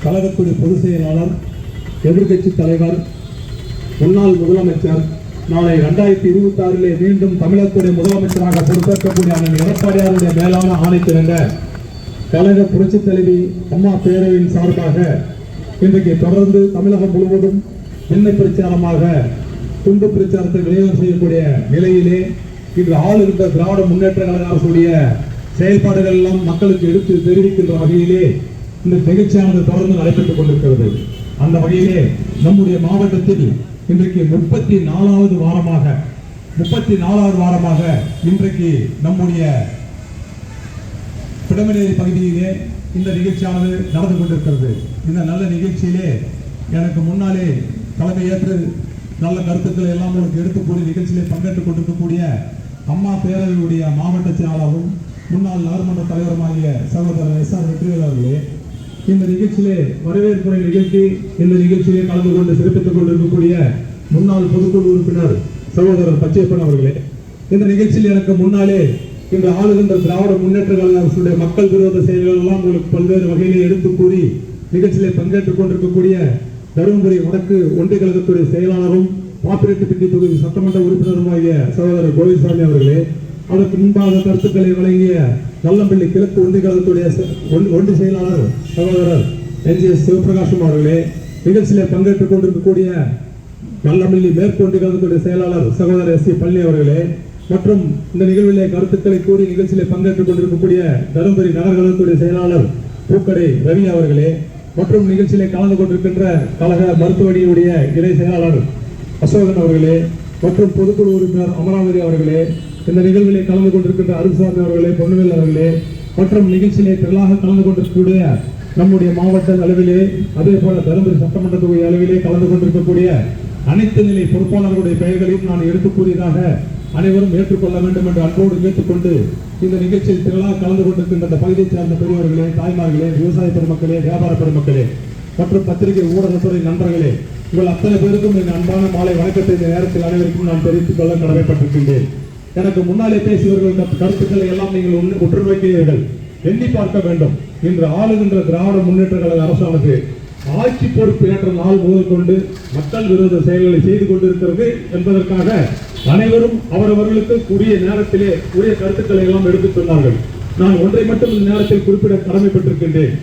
கழகத்துடைய பொதுச் செயலாளர், எதிர்கட்சி தலைவர், முன்னாள் முதலமைச்சர், நாளை 2026 மீண்டும் தமிழகத்துடைய முதலமைச்சராக பொறுப்பேற்கக்கூடிய அண்ணன் எடப்பாடியாருடைய மேலான ஆணைக்கிணங்க கழக புரட்சித் தலைவி அம்மா பேரவையின் சார்பாக இன்றைக்கு தொடர்ந்து தமிழகம் முழுவதும் எண்ணெய் பிரச்சாரமாக துண்டு பிரச்சாரத்தை விநியோகம் செய்யக்கூடிய நிலையிலே இன்று ஆளுகின்ற திராவிட முன்னேற்ற கழக அரசுடைய செயல்பாடுகள் எல்லாம் மக்களுக்கு எடுத்து தெரிவிக்கின்ற வகையிலே இந்த நிகழ்ச்சியானது தொடர்ந்து நடைபெற்றுக் கொண்டிருக்கிறது. அந்த வகையிலே நம்முடைய மாவட்டத்தில் இன்றைக்கு 34வது வாரமாக இன்றைக்கு நம்முடைய பிடமனேரி பகுதியிலே இந்த நிகழ்ச்சியானது நடந்து கொண்டிருக்கிறது. இந்த நல்ல நிகழ்ச்சியிலே எனக்கு முன்னாலே தலைமையேற்று நல்ல கருத்துக்களை எல்லாம் உங்களுக்கு எடுத்துக்கூடி நிகழ்ச்சியிலே பங்கேற்றுக் கொண்டிருக்கக்கூடிய அம்மா பேரவையுடைய மாவட்ட செயலாளரும் முன்னாள் நகர்மன்ற தலைவருமாகிய சகோதரர் SR வெற்றிவேல் அவர்களே, இந்த நிகழ்ச்சியிலே வரவேற்புரை நிகழ்ச்சி இந்த நிகழ்ச்சியிலே கலந்து கொண்டு சிறப்பித்துக் கொண்டிருக்கக்கூடிய முன்னாள் பொதுக்குழு உறுப்பினர் சகோதரர் பச்சையப்பன் அவர்களே, இந்த நிகழ்ச்சியில் எனக்கு முன்னாலே இன்று ஆளுகின்ற திராவிட முன்னேற்ற கழக அரசுடைய மக்கள் விரோத செயல்கள் எல்லாம் உங்களுக்கு பல்வேறு வகையிலே எடுத்து கூறி நிகழ்ச்சியிலே பங்கேற்றுக் கொண்டிருக்கக்கூடிய தருமபுரி வடக்கு ஒன்றிய கழகத்துடைய செயலாளரும் பாப்பிரெட்டிப்பட்டி தொகுதி சட்டமன்ற உறுப்பினருமாகிய சகோதரர் கோவிந்தசாமி அவர்களே, அதற்கு முன்பாக கருத்துக்களை வழங்கிய நல்லம்பள்ளி கிழக்கு ஒன்றிய கழகத்துடைய ஒன்றிய செயலாளர் சகோதரர் NGS சிவபிரகாசம் அவர்களே, நிகழ்ச்சியிலே பங்கேற்றுக் கொண்டிருக்கக்கூடிய நல்லம்பள்ளி மேற்கு ஒன்றிய கழகத்துடைய செயலாளர் சகோதரர் SC பழனி அவர்களே, மற்றும் இந்த நிகழ்விலே கருத்துக்களை கூறி நிகழ்ச்சியிலே பங்கேற்றுக் கொண்டிருக்கக்கூடிய தருமபுரி நகர் கழகத்துடைய செயலாளர் பூக்கடை ரவி அவர்களே, மற்றும் நிகழ்ச்சியிலே கலந்து கொண்டிருக்கின்ற கழக மருத்துவமனையுடைய இணை செயலாளர் அசோகன் அவர்களே, மற்றும் பொதுக்குழு உறுப்பினர் அமராவதி அவர்களே, இந்த நிகழ்விலே கலந்து கொண்டிருக்கின்ற அருள்சாமி அவர்களே, பொன்னுவேல் அவர்களே, மற்றும் நிகழ்ச்சியிலே திரளாக கலந்து கொண்டிருக்கக்கூடிய நம்முடைய மாவட்ட அளவிலே அதே போல தருமபுரி சட்டமன்ற தொகுதி அளவிலே கலந்து கொண்டிருக்கக்கூடிய அனைத்து நிலை பொறுப்பாளர்களுடைய பெயர்களையும் நான் எடுத்துக் கூறியதாக அனைவரும் ஏற்றுக்கொள்ள வேண்டும் என்று அன்போடு கேட்டுக்கொண்டு இந்த நிகழ்ச்சியில் திரளாக கலந்து கொண்டிருக்கின்ற அந்த பகுதியை சார்ந்த பெரியவர்களே, தாய்மார்களே, விவசாய பெருமக்களே, வியாபார பெருமக்களே மற்றும் பத்திரிகை ஊடகத்துறை நண்பர்களே, உங்கள் அத்தனை பேருக்கும் என் அன்பான மாலை வணக்கத்தை இந்த நேரத்தில் அனைவருக்கும் நான் தெரிவித்துக் கொள்ள கடமைப்பட்டிருக்கின்றேன். எனக்கு முன்னாலே பேசியவர்கள் கருத்துக்களை எல்லாம் நீங்கள் உற்று நோக்கிறீர்கள், எண்ணி பார்க்க வேண்டும். இன்று ஆளுகின்ற திராவிட முன்னேற்ற கழக அரசானது ஆட்சி பொறுப்பு ஏற்ற நாள் முதல் கொண்டு மக்கள் விரோத செயல்களை செய்து கொண்டிருக்கிறது என்பதற்காக அனைவரும் அவரவர்களுக்கு உரிய நேரத்திலே உரிய கருத்துக்களை எல்லாம் எடுத்துச் சொன்னார்கள். நான் ஒன்றை மட்டும் இந்த நேரத்தில் குறிப்பிட கடமைப்பட்டிருக்கின்றேன்.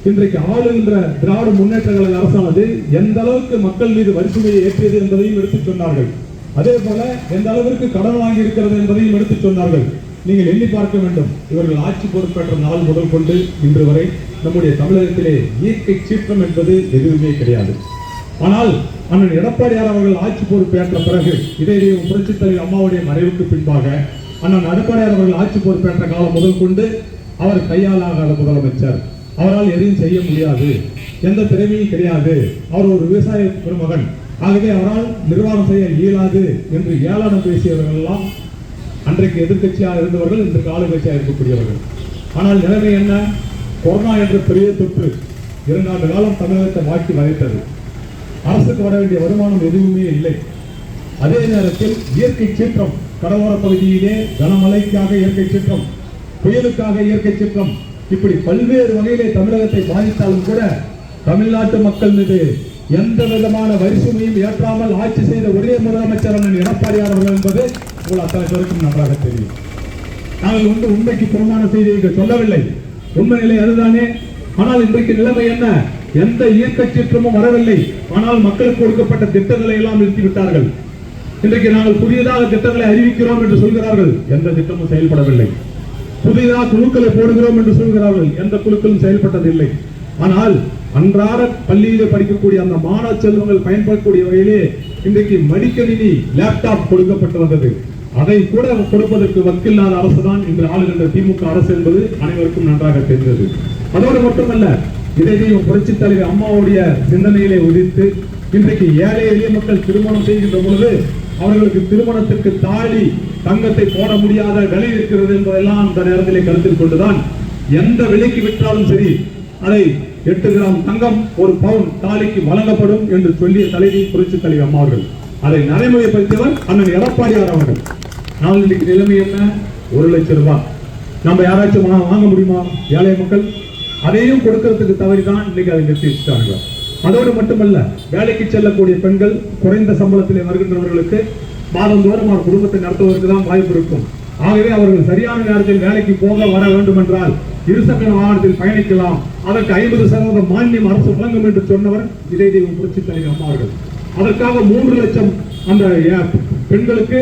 இன்றைக்கு ஆளுகின்ற திராவிட முன்னேற்ற கழக அரசானது எந்த அளவுக்கு மக்கள் மீது வரிசுமையை ஏற்றியது என்பதையும் எடுத்துச் சொன்னார்கள். அதே போல எந்த அளவிற்கு கடன் வாங்கி இருக்கிறது என்பதையும் எடுத்துச் சொன்னார்கள். நீங்கள் எண்ணி பார்க்க வேண்டும், இவர்கள் ஆட்சி பொறுப்பேற்ற நாள் முதல் கொண்டு இன்று வரை நம்முடைய தமிழகத்திலே இயற்கை சீற்றம் என்பது எதுவுமே கிடையாது. ஆனால் அண்ணன் எடப்பாடியார் அவர்கள் ஆட்சி பொறுப்பேற்ற பிறகு இடையிலேயே புரட்சித் தலைவர் அம்மாவுடைய மறைவுக்கு பின்பாக அண்ணன் எடப்பாடியார் அவர்கள் ஆட்சி பொறுப்பேற்ற காலம் முதல் கொண்டு அவர் கையாளாகாத முதலமைச்சர், அவரால் எதையும் செய்ய முடியாது, எந்த திறமையும் கிடையாது, அவர் ஒரு விவசாய பெருமகன், ஆகவே அவரால் நிர்வாகம் செய்ய இயலாது என்று ஏளனம் பேசியவர்கள் எல்லாம் அன்றைக்கு எதிர்கட்சியாக இருந்தவர்கள் இன்றைக்கு ஆளுங்கட்சியாக இருக்கக்கூடியவர்கள். ஆனால் நிலைமை என்ன? கொரோனா என்ற பெரிய தொற்று 2 ஆண்டு காலம் தமிழகத்தை மாற்றி வதைத்தது. அரசுக்கு வர வேண்டிய வருமானம் எதுவுமே இல்லை. அதே நேரத்தில் இயற்கை சீற்றம், கடலோர பகுதியிலே கனமழைக்காக இயற்கை சீற்றம், புயலுக்காக இயற்கை சீற்றம், இப்படி பல்வேறு வகையிலே தமிழகத்தை பாதித்தாலும் கூட தமிழ்நாட்டு மக்கள் மீது எந்த விதமான வரிசுமையும் ஏற்றாமல் ஆட்சி செய்த ஒரே முதலமைச்சர் அண்ணன் எடப்பாடியார் அவர்கள் என்பது உங்கள் அத்தனை பேருக்கும் நன்றாக தெரியும். நாங்கள் உண்மைக்கு புறமான செய்தியை சொல்லவில்லை, உண்மை நிலை அதுதானே. ஆனால் இன்றைக்கு நிலைமை என்ன? எந்த இயற்கை சீற்றமும் வரவில்லை. ஆனால் மக்களுக்கு கொடுக்கப்பட்ட திட்டங்களை எல்லாம் நிறுத்திவிட்டார்கள். இன்றைக்கு நாங்கள் புதியதாக திட்டங்களை அறிவிக்கிறோம் என்று சொல்கிறார்கள், எந்த திட்டமும் செயல்படவில்லை. புதிதாக குழுக்களை போடுகிறோம் என்று சொல்கிறார்கள், எந்த குழுக்களும் செயல்பட்டதில்லை. ஆனால் அன்றாட பள்ளியிலே படிக்கக்கூடிய அந்த மாணவ செல்வங்கள் பயன்படக்கூடிய வகையிலே இன்றைக்கு மடிக்கணினி, லேப்டாப் கொடுக்கப்பட்டு வந்தது. அதை கூட கொடுப்பதற்கு வக்கில்லாத அரசுதான் இன்று ஆளுகின்ற திமுக அரசு என்பது அனைவருக்கும் நன்றாக தெரிந்தது. அதோடு மட்டுமல்ல, இதையும் புரட்சித் தலைவர் அம்மாவுடைய சிந்தனையிலே உதித்து இன்றைக்கு ஏழை எளிய மக்கள் திருமணம் செய்கின்ற பொழுது அவர்களுக்கு திருமணத்திற்கு தாலி தங்கத்தை போட முடியாத விலை இருக்கிறது என்பதெல்லாம் அந்த நேரத்திலே கருத்தில் கொண்டுதான் எந்த விலைக்கு விற்றாலும் சரி அதை 8 கிராம் தங்கம் 1 பவுன் தாலிக்கு வழங்கப்படும் என்று சொல்லிய தலைவி புரட்சித் தலைவர் அம்மா அவர்கள். அதை நடைமுறைப்படுத்தியவர் அண்ணன் எடப்பாடியார் அவர்கள். நாள் நிலைமை என்ன? 1 லட்சம் ரூபாய் நம்ம யாராச்சும் வாங்க முடியுமா? ஏழை மக்கள் அதையும் கொடுக்கறதுக்கு தவறிதான் இன்னைக்கு அதை நிறுத்தி வச்சுட்டாங்க. அதோடு மட்டுமல்ல, வேலைக்கு செல்லக்கூடிய பெண்கள் குறைந்த சம்பளத்திலே வருகின்றவர்களுக்கு மாதந்தோறும் அவர் குடும்பத்தை நடத்துவதற்கு தான் வாய்ப்பு இருக்கும். ஆகவே அவர்கள் சரியான நேரத்தில் வேலைக்கு போக வர வேண்டும் என்றால் இருசக்கர வாகனத்தில் பயணிக்கலாம். அதற்கு 50% மானியம் அரசு வழங்கும் என்று சொன்னவர் இதய தெய்வம் புரட்சித் தலைவர் அம்மா அவர்கள். அதற்காக 3 லட்சம் அந்த பெண்களுக்கு,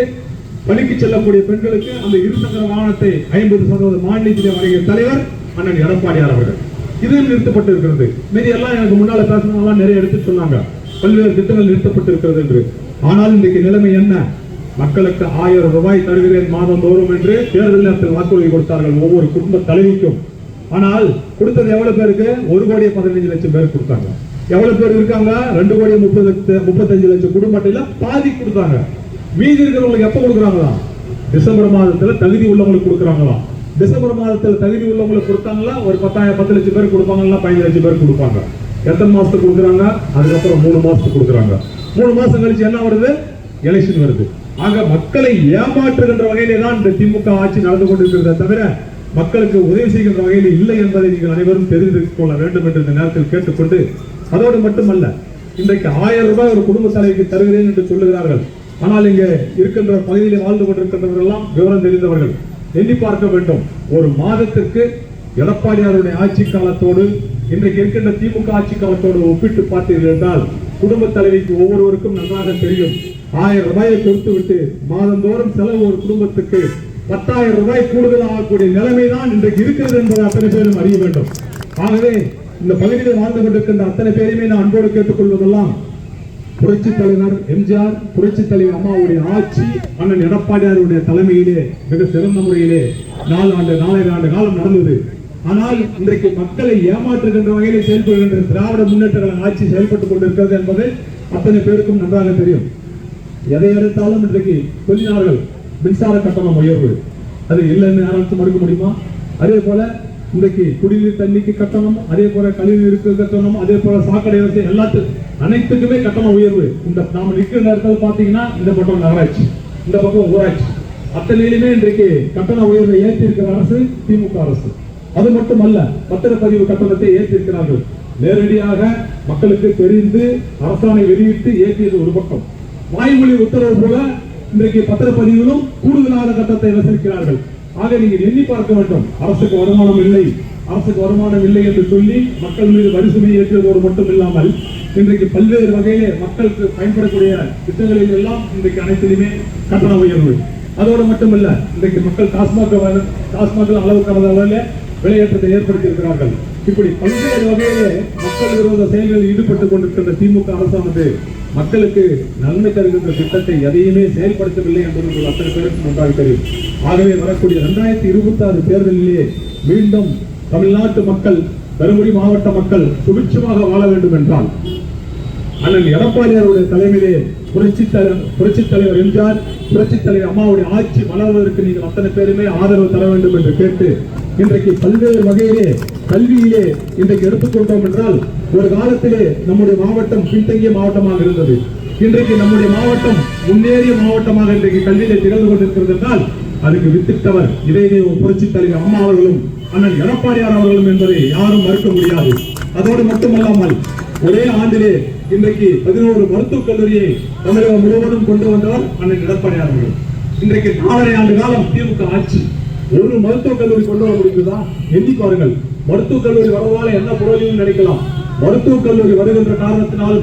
பணிக்கு செல்லக்கூடிய பெண்களுக்கு அந்த இருசக்கர வாகனத்தை 50% மானியத்திலே வழங்கிய தலைவர் அண்ணன் எடப்பாடியார் அவர்கள். இதுவும் நிறுத்தப்பட்டு இருக்கிறது. மீதி எல்லாம் எனக்கு முன்னால பேசணும் நிறைய எடுத்து சொன்னாங்க, பல்வேறு திட்டங்கள் நிறுத்தப்பட்டிருக்கிறது என்று. ஆனால் இன்றைக்கு நிலைமை என்ன? மக்களுக்கு 1000 ரூபாய் தருகிறேன் மாதந்தோறும் என்று தேர்தல் நேரத்தில் வாக்குறுதி கொடுத்தார்கள் ஒவ்வொரு குடும்ப தலைவிக்கும். ஆனால் கொடுத்தது எவ்வளவு பேருக்கு? 1,15,00,000 பேர் கொடுத்தாங்க. எவ்வளவு பேர் இருக்காங்க? 2,35 லட்சம் குடும்பத்தில பாதி கொடுத்தாங்க. மீதி இருக்கிறவங்களுக்கு எப்ப கொடுக்குறாங்களா? டிசம்பர் மாதத்துல தகுதி உள்ளவங்களுக்கு கொடுக்குறாங்களா? டிசம்பர் மாதத்துல தகுதி உள்ளவங்களுக்கு கொடுத்தாங்களா? ஒரு 10 லட்சம் பேர் கொடுப்பாங்களா? 15 லட்சம் பேர் கொடுப்பாங்க. எத்தனை மாசத்துக்கு கொடுக்குறாங்க? அதுக்கப்புறம் 3 மாசத்துக்கு கொடுக்குறாங்க. 3 மாசம் கழிச்சு என்ன வருது? எலெக்ஷன் வருது. ஆக மக்களை ஏமாற்றுகின்ற வகையிலே தான் இந்த திமுக ஆட்சி நடந்து கொண்டிருக்கிறத தவிர மக்களுக்கு உதவி செய்கின்ற வகையில் இல்லை என்பதை நீங்கள் அனைவரும் தெரிந்து கொள்ள வேண்டும் என்று இந்த நேரத்தில் கேட்டுக்கொண்டு, அதோடு மட்டுமல்ல, இன்றைக்கு 1000 ரூபாய் ஒரு குடும்ப தலைவிக்கு தருகிறேன் என்று சொல்லுகிறார்கள். ஆனால் இங்கே இருக்கின்ற பகுதியில் வாழ்ந்து கொண்டிருக்கின்றவர்கள் எல்லாம் விவரம் தெரிந்தவர்கள். எண்ணி பார்க்க வேண்டும். ஒரு மாதத்திற்கு எடப்பாடியாருடைய ஆட்சி காலத்தோடு இன்றைக்கு இருக்கின்ற திமுக ஆட்சி காலத்தோடு ஒப்பிட்டு பார்த்தீர்கள் என்றால் குடும்ப தலைவிக்கு ஒவ்வொருவருக்கும் நன்றாக தெரியும். 1000 ரூபாயை கொடுத்து விட்டு மாதந்தோறும் செலவு ஒரு குடும்பத்துக்கு 10,000 ரூபாய் கூடுதல் ஆகக்கூடிய நிலைமைதான் இன்றைக்கு இருக்கிறது என்பதை அத்தனை பேரும் அறிய வேண்டும். ஆகவே இந்த பகுதியில் வாழ்ந்து கொண்டிருக்கின்ற அத்தனை பேருமே நான் அன்போடு கேட்டுக்கொள்வதெல்லாம், புரட்சி தலைவர் எம்ஜிஆர், புரட்சி தலைவர் அம்மாவுடைய ஆட்சி அண்ணன் எடப்பாடியாருடைய தலைமையிலே மிக சிறந்த முறையிலே 4 ஆண்டு காலம் நடந்தது. ஆனால் இன்றைக்கு மக்களை ஏமாற்றுகின்ற வகையிலே செயல்படுகின்ற திராவிட முன்னேற்ற கழக ஆட்சி செயல்பட்டுக் கொண்டிருக்கிறது என்பது அத்தனை பேருக்கும் நன்றாக தெரியும். எதை எடுத்தாலும் இன்றைக்கு சொல்லினார்கள் மின்சார கட்டணம் உயர்வு, அது இல்லைன்னு யாராச்சும் மறுக்க முடியுமா? அதே போல இன்றைக்கு குடிநீர் தண்ணிக்கு கட்டணம், அதே போல கழிவுநீருக்கு கட்டணம், அதே போல சாக்கடை வசதி அனைத்துக்குமே கட்டண உயர்வு. இந்த நாம நிற்கிற நேரத்தில் பாத்தீங்கன்னா இந்த பக்கம் நகராட்சி, இந்த பக்கம் ஊராட்சி, அத்தனையிலுமே இன்றைக்கு கட்டண உயர்வை ஏற்றி இருக்கிற அரசு திமுக அரசு. அது மட்டுமல்ல, பத்திரப்பதிவு கட்டணத்தை ஏற்றி இருக்கிறார்கள். நேரடியாக மக்களுக்கு தெரிந்து அரசாணை வெளியிட்டு ஏற்றியது ஒரு பக்கம். வாய்மொழி உத்தரவு போல இன்றைக்கு பத்திரப்பதிவிலும் கூடுதலான கட்டணத்தை வசூலிக்கிறார்கள். ஆக நீங்கள் எண்ணி பார்க்க வேண்டும். அரசுக்கு வருமானம் இல்லை என்று சொல்லி மக்கள் மீது வரிசுமை ஏற்றுவதோடு மட்டும் இல்லாமல் இன்றைக்கு பல்வேறு வகையிலே மக்களுக்கு பயன்படக்கூடிய திட்டங்களில் எல்லாம் இன்றைக்கு அனைத்திலுமே கட்டண உயர்வு. அதோடு மட்டுமல்ல, இன்றைக்கு மக்கள் டாஸ்மாக் அளவு கடந்த விலையேற்றத்தை ஏற்படுத்தி இருக்கிறார்கள். இப்படி பல்வேறு வகையிலே மக்கள் விரோத செயல்களில் ஈடுபட்டுக் கொண்டிருக்கின்ற திமுக அரசானது மக்களுக்கு நன்மை தருகின்ற திட்டத்தை எதையுமே செயல்படுத்தவில்லை என்பது அத்தனை பேருக்கு நன்றாக தெரியும். ஆகவே வரக்கூடிய 2026 தேர்தலிலே மீண்டும் தமிழ்நாட்டு மக்கள், தருமபுரி மாவட்ட மக்கள் சுபிட்சமாக வாழ வேண்டும் என்றால் அண்ணன் எடப்பாடியாருடைய தலைமையிலே புரட்சி தலைவர் எம்ஜிஆர், புரட்சி தலைவர் அம்மாவுடைய ஆட்சி வளர்வதற்கு நீங்கள் அத்தனை பேருமே ஆதரவு தர வேண்டும் என்று கேட்டு, இன்றைக்கு பல்வேறு வகையிலே கல்வியிலே இன்றைக்கு எடுத்துக்கொண்டோம் என்றால், ஒரு காலத்திலே நம்முடைய மாவட்டம் பின்தங்கிய மாவட்டமாக இருந்தது. இன்றைக்கு நம்முடைய மாவட்டம் முன்னேறிய மாவட்டமாக இன்றைக்கு கல்வியிலே திகழ்ந்து கொண்டிருக்கிறது என்றால் அதுக்கு வித்திட்டவர் இதய புரட்சி தலைவர் அம்மா அவர்களும் அண்ணன் எடப்பாடியார் அவர்களும் என்பதை யாரும் மறுக்க முடியாது. அதோடு மட்டுமல்லாமல் ஒரே ஆண்டிலே இன்றைக்கு 11 மருத்துவக் கல்லூரியை தமிழகம் முழுவதும் கொண்டு வந்தவர் அண்ணன் எடப்பாடியார் அவர்கள். இன்றைக்கு 4.5 ஆண்டு காலம் திமுக ஆட்சி, ஒரு மருத்துவக் கல்லூரி கொண்டு வர முடியுதா? எண்ணி பாருங்கள். மருத்துவக் கல்லூரி வருவதால என்ன பிரயோஜனம் நினைக்கலாம். மருத்துவக் கல்லூரி வருகின்ற காரணத்தினால்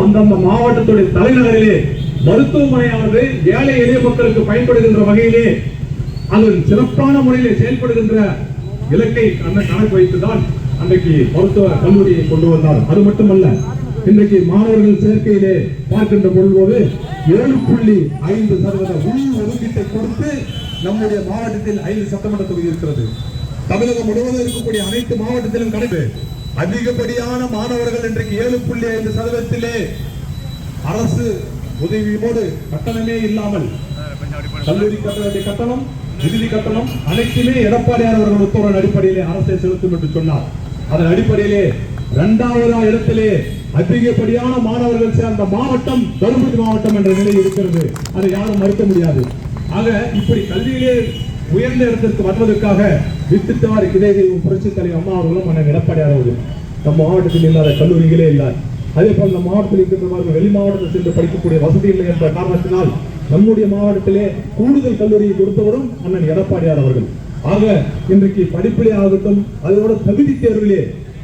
அந்தந்த மாவட்டத்துடைய தலைநகரிலே மருத்துவமனையானது ஏழை எளிய மக்களுக்கு பயன்படுகின்ற வகையிலே அது சிறப்பான முறையிலே செயல்படுகின்ற இலக்கை கணக்கு வைத்துதான் அன்றைக்கு மருத்துவ கல்லூரியை கொண்டு வந்தார். அது மட்டுமல்ல, இன்றைக்கு மாணவர்கள் சேர்க்கையிலே பார்க்கின்ற பொழுது 7.5% உள் ஒதுக்கீட்டை கொடுத்து நம்முடைய மாவட்டத்தில் 5 சட்டமன்ற தொகுதி இருக்கிறது. தமிழகம் முழுவதும் இருக்கக்கூடிய அனைத்து மாவட்டத்திலும் கிடையாது. அதிகப்படியான மாணவர்கள் இன்றைக்கு 7.5% அரசு உதவியோடு கட்டணமே இல்லாமல் கல்லூரி கட்ட வேண்டிய கட்டணம், விடுதி கட்டணம் அனைத்துமே எடப்பாடியார் அவர்கள் உத்தரவின் அடிப்படையிலே அரசை செலுத்தும் என்று சொன்னார். அதன் அடிப்படையிலே 2வது இடத்திலே அதிகப்படியான மாணவர்கள் சேர்ந்த மாவட்டம் தருமபுரி மாவட்டம் என்ற நிலை இருக்கிறது. அதை யாரும் மறுக்க முடியாது. ஆக இப்படி கல்வியிலே உயர்ந்த இடத்திற்கு வருவதற்காக வித்திட்டார் இதே புரட்சித் தலைவர் அம்மா அவர்களும் அண்ணன் எடப்பாடியார் அவர்களும். நம் மாவட்டத்தில் இல்லாத கல்லூரிகளே இல்லை. அதே போல் நம் மாவட்டத்தில் இருக்கிறவர்கள் வெளி மாவட்டத்தில் சென்று படிக்கக்கூடிய வசதி இல்லை என்ற காரணத்தினால் நம்முடைய மாவட்டத்திலே கூடுதல் கல்லூரியை கொடுத்தவரும் அண்ணன் எடப்பாடியார் அவர்கள். ஆக இன்றைக்கு படிப்பிலே ஆகட்டும், அதோட தகுதி தேர்விலே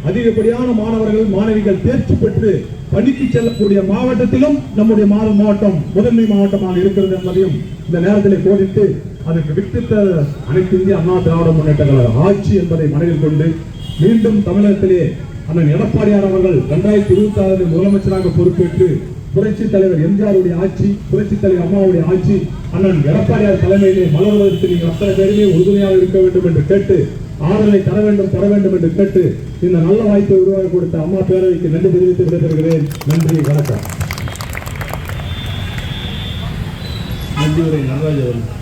அதிகப்படியான மாணவர்கள் மாணவிகள் தேர்ச்சி பெற்று பணிக்கு செல்லக்கூடிய மாவட்டத்திலும் நம்முடைய மாவட்டம் முதன்மை மாவட்டமாக இருக்கிறது என்பதையும் இந்த நேரத்தில் கோரிட்டு, அதற்கு வித்திட்ட அனைத்து இந்திய அண்ணா திராவிட முன்னேற்ற கழக ஆட்சி என்பதை மனதில் கொண்டு மீண்டும் தமிழகத்திலே அண்ணன் எடப்பாடியார் அவர்கள் 2026 முதலமைச்சராக பொறுப்பேற்று புரட்சித் தலைவர் எம்ஜிஆருடைய ஆட்சி, புரட்சித் தலைவர் அம்மாவுடைய ஆட்சி அண்ணன் எடப்பாடியார் தலைமையிலே மலர்வதற்கு நீங்கள் அத்தனை பேருமே உறுதுணையாக இருக்க வேண்டும் என்று கேட்டு, ஆதரவை தர வேண்டும் என்று கேட்டு, இந்த நல்ல வாய்ப்பை உருவாக்கி கொடுத்த அம்மா பேரவைக்கு நன்றி தெரிவித்து விடைபெறுகிறேன். நன்றி, வணக்கம். நன்றி உரை நடராஜ் அவர்கள்.